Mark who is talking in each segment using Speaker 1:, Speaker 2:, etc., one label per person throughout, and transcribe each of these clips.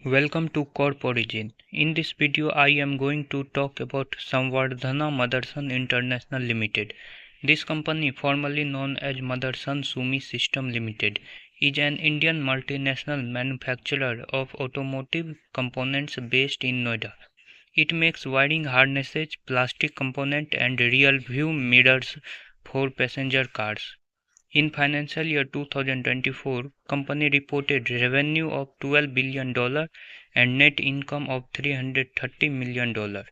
Speaker 1: Welcome to Corp Origin. In this video, I am going to talk about Samvardhana Motherson International Limited. This company, formerly known as Motherson Sumi System Limited, is an Indian multinational manufacturer of automotive components based in Noida. It makes wiring harnesses, plastic components, and rear view mirrors for passenger cars. In financial year 2024, company reported revenue of $12 billion and net income of $330 million.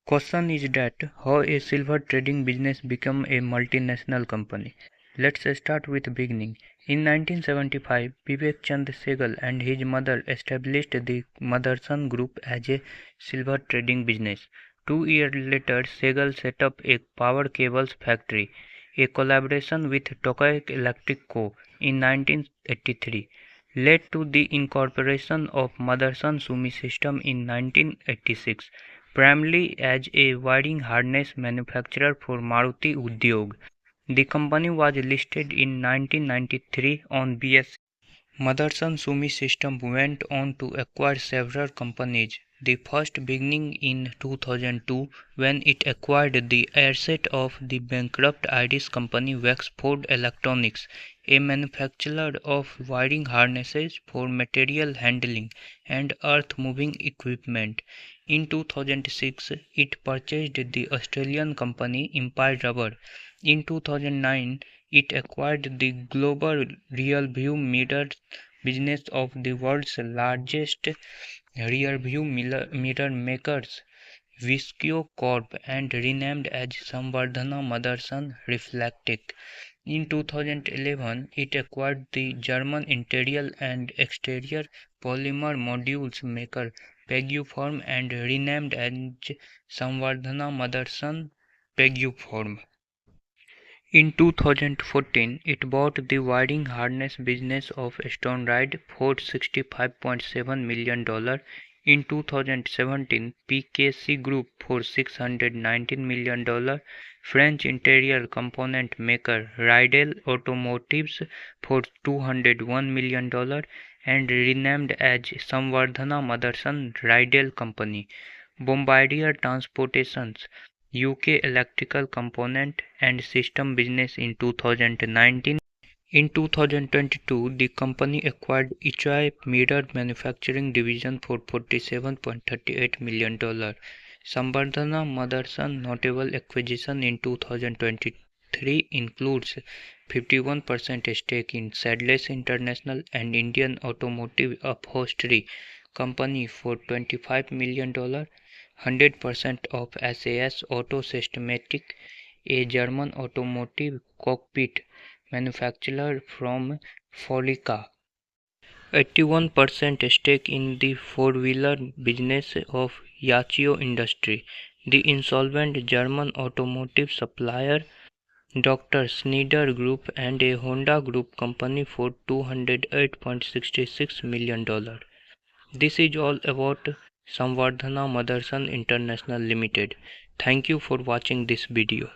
Speaker 1: Question is that how a silver trading business become a multinational company. Let's start with beginning. In 1975, Vivek Chand Sehgal and his mother established the Motherson Group as a silver trading business. 2 years later, Sehgal set up a power cables factory, a collaboration with Tokai Electric Co. in 1983 led to the incorporation of Motherson Sumi System in 1986, primarily as a wiring harness manufacturer for Maruti Udyog. The company was listed in 1993 on BSE. Motherson Sumi System went on to acquire several companies, the first beginning in 2002 when it acquired the asset of the bankrupt Irish company Wexford Electronics, a manufacturer of wiring harnesses for material handling and earth-moving equipment. In 2006, it purchased the Australian company Empire Rubber. In 2009, it acquired the global rear-view mirror business of the world's largest rear-view mirror makers, Visco Corp, and renamed as Samvardhana Motherson Reflectech. In 2011, it acquired the German interior and exterior polymer modules maker Peguform and renamed as Samvardhana Motherson Peguform. In 2014, it bought the wiring harness business of StoneRide for $65.7 million. In 2017, PKC Group for $619 million, French interior component maker Ridel Automotives for $201 million, and renamed as Samvardhana Motherson Ridel Company. Bombardier Transportations UK electrical component and system business in 2019. In 2022, the company acquired Ichai Mirror Manufacturing Division for $47.38 million. Samvardhana Motherson notable acquisition in 2023 includes 51% stake in Sadless International, an Indian automotive upholstery company for $25 million. 100% of SAS Auto Systematic, a German automotive cockpit manufacturer from Faurecia. 81% stake in the four-wheeler business of Yachiyo Industry, the insolvent German automotive supplier Dr. Schneider Group, and a Honda Group company for $208.66 million. This is all about Samvardhana Motherson International Limited. Thank you for watching this video.